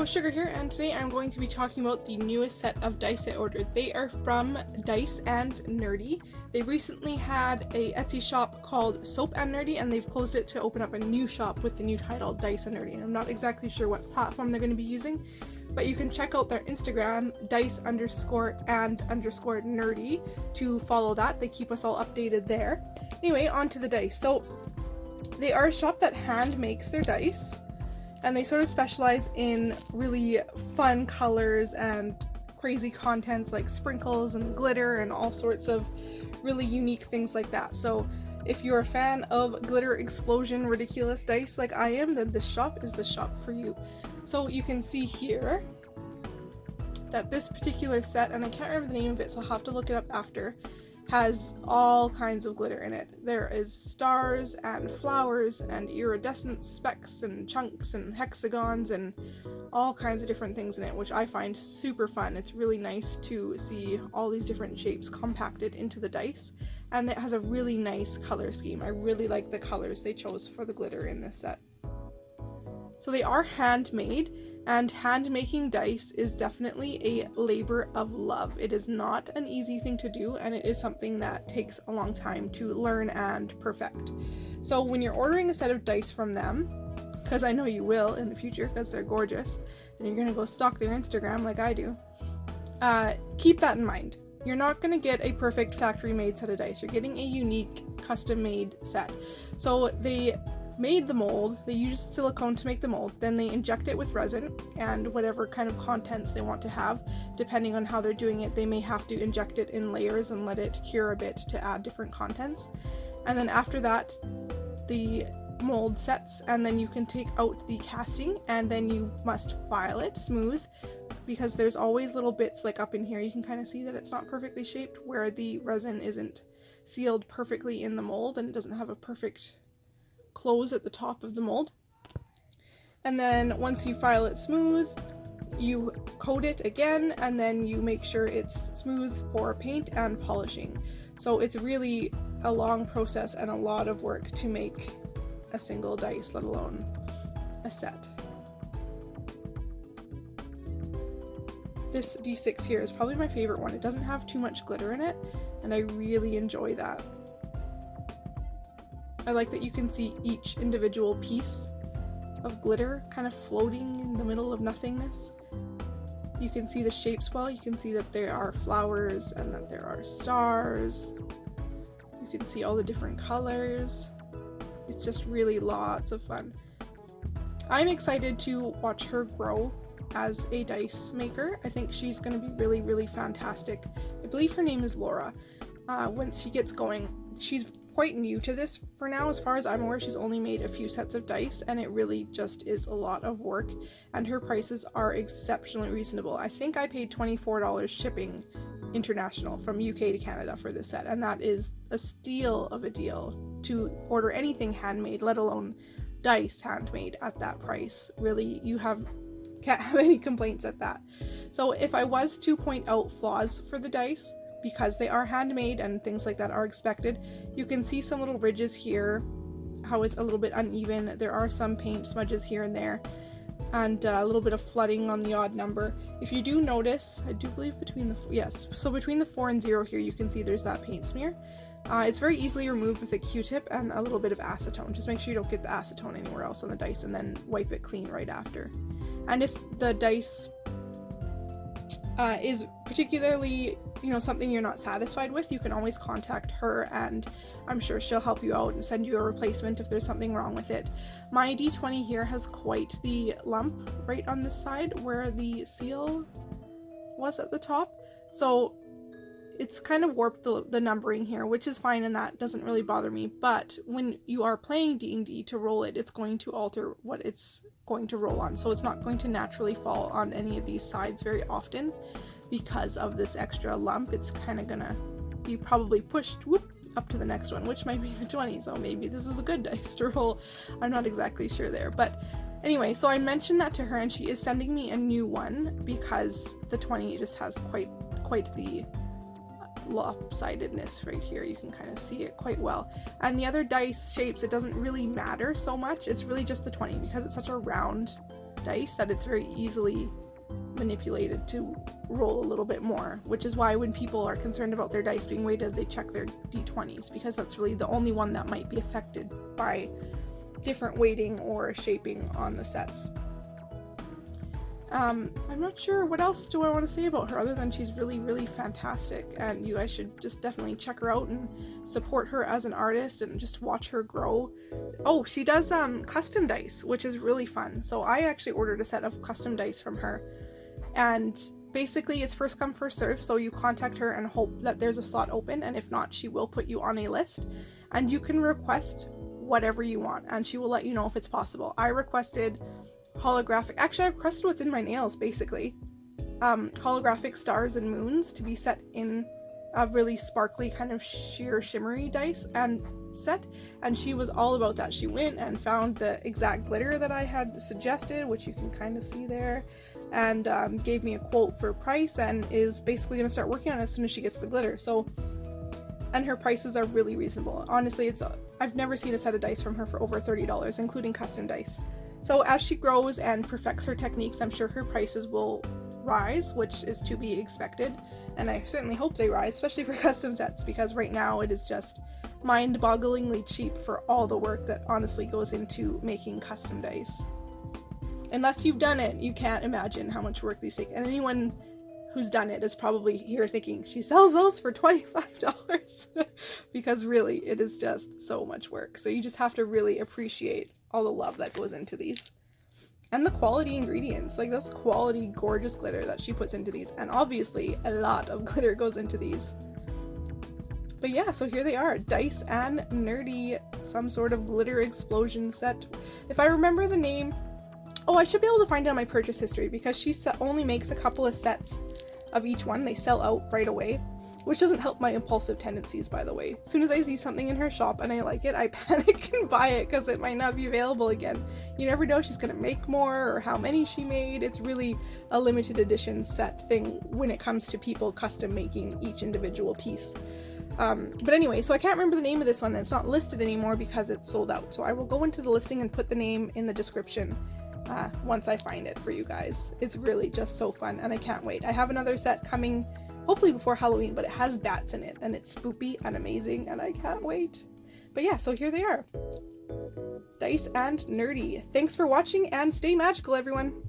Sugar here, and today I'm going to be talking about the newest set of dice I ordered. They are from Dice and Nerdy. They recently had a Etsy shop called Soap and Nerdy, and they've closed it to open up a new shop with the new title, Dice and Nerdy. And I'm not exactly sure what platform they're going to be using, but you can check out their Instagram, dice_and_nerdy, to follow that. They keep us all updated there. Anyway, on to the dice. So they are a shop that hand makes their dice, and they sort of specialize in really fun colors and crazy contents like sprinkles and glitter and all sorts of really unique things like that. So if you're a fan of glitter explosion ridiculous dice like I am, then this shop is the shop for you. So you can see here that this particular set, and I can't remember the name of it, so I'll have to look it up after, has all kinds of glitter in it. There is stars and flowers and iridescent specks and chunks and hexagons and all kinds of different things in it, which I find super fun. It's really nice to see all these different shapes compacted into the dice, and it has a really nice color scheme. I really like the colors they chose for the glitter in this set. So they are handmade, and hand-making dice is definitely a labor of love. It is not an easy thing to do, and it is something that takes a long time to learn and perfect. So when you're ordering a set of dice from them, because I know you will in the future because they're gorgeous, and you're going to go stalk their Instagram like I do, keep that in mind. You're not going to get a perfect factory-made set of dice. You're getting a unique, custom-made set. So they made the mold, they use silicone to make the mold, then they inject it with resin and whatever kind of contents they want to have. Depending on how they're doing it, they may have to inject it in layers and let it cure a bit to add different contents. And then after that, the mold sets, and then you can take out the casting, and then you must file it smooth, because there's always little bits like up in here. You can kind of see that it's not perfectly shaped where the resin isn't sealed perfectly in the mold and it doesn't have a perfect close at the top of the mold. And then once you file it smooth, you coat it again, and then you make sure it's smooth for paint and polishing. So it's really a long process and a lot of work to make a single dice, let alone a set. This D6 here is probably my favorite one. It doesn't have too much glitter in it, and I really enjoy that. I like that you can see each individual piece of glitter kind of floating in the middle of nothingness. You can see the shapes well. You can see that there are flowers and that there are stars. You can see all the different colors. It's just really lots of fun. I'm excited to watch her grow as a dice maker. I think she's going to be really, really fantastic. I believe her name is Laura. Once she gets going, she's quite new to this for now. As far as I'm aware, she's only made a few sets of dice, and it really just is a lot of work, and her prices are exceptionally reasonable. I think I paid $24 shipping international from UK to Canada for this set, and that is a steal of a deal to order anything handmade, let alone dice handmade at that price. Really, can't have any complaints at that. So if I was to point out flaws for the dice, because they are handmade and things like that are expected, you can see some little ridges here, how it's a little bit uneven. There are some paint smudges here and there, and a little bit of flooding on the odd number. If you do notice, I do believe between the 4 and 0 here, you can see there's that paint smear. It's very easily removed with a Q-tip and a little bit of acetone. Just make sure you don't get the acetone anywhere else on the dice, and then wipe it clean right after. And if the dice is particularly, something you're not satisfied with, you can always contact her, and I'm sure she'll help you out and send you a replacement if there's something wrong with it. My D20 here has quite the lump right on this side where the seal was at the top, so it's kind of warped the numbering here, which is fine, and that doesn't really bother me. But when you are playing D&D to roll it, it's going to alter what it's going to roll on, so it's not going to naturally fall on any of these sides very often because of this extra lump. It's kind of gonna be probably pushed up to the next one, which might be the 20, so maybe this is a good dice to roll. I'm not exactly sure there, but anyway, so I mentioned that to her, and she is sending me a new one because the 20 just has quite the lopsidedness right here. You can kind of see it quite well. And the other dice shapes, it doesn't really matter so much. It's really just the 20 because it's such a round dice that it's very easily manipulated to roll a little bit more, which is why when people are concerned about their dice being weighted, they check their d20s, because that's really the only one that might be affected by different weighting or shaping on the sets. I'm not sure what else do I want to say about her other than she's really, really fantastic, and you guys should just definitely check her out and support her as an artist and just watch her grow. Oh, she does custom dice, which is really fun. So I actually ordered a set of custom dice from her, and basically it's first come first serve, so you contact her and hope that there's a slot open, and if not, she will put you on a list and you can request whatever you want and she will let you know if it's possible. I requested holographic, actually I requested what's in my nails basically, holographic stars and moons to be set in a really sparkly kind of sheer shimmery dice and set, and she was all about that. She went and found the exact glitter that I had suggested, which you can kind of see there, and gave me a quote for price and is basically going to start working on it as soon as she gets the glitter. So, and her prices are really reasonable. Honestly, I've never seen a set of dice from her for over $30, including custom dice. So as she grows and perfects her techniques, I'm sure her prices will rise, which is to be expected, and I certainly hope they rise, especially for custom sets, because right now it is just mind-bogglingly cheap for all the work that honestly goes into making custom dice. Unless you've done it, you can't imagine how much work these take, and anyone who's done it is probably here thinking, she sells those for $25, because really, it is just so much work. So you just have to really appreciate all the love that goes into these. And the quality ingredients, like that's quality, gorgeous glitter that she puts into these, and obviously a lot of glitter goes into these. But yeah, so here they are, Dice and Nerdy, some sort of glitter explosion set. If I remember the name, oh, I should be able to find it on my purchase history, because she only makes a couple of sets of each one. They sell out right away, which doesn't help my impulsive tendencies, by the way. As soon as I see something in her shop and I like it, I panic and buy it because it might not be available again. You never know, she's gonna make more or how many she made. It's really a limited edition set thing when it comes to people custom making each individual piece. But anyway, so I can't remember the name of this one, and it's not listed anymore because it's sold out. So I will go into the listing and put the name in the description once I find it for you guys. It's really just so fun, and I can't wait. I have another set coming hopefully before Halloween, but it has bats in it, and it's spoopy and amazing, and I can't wait. But yeah, so here they are. Dice and Nerdy. Thanks for watching, and stay magical, everyone!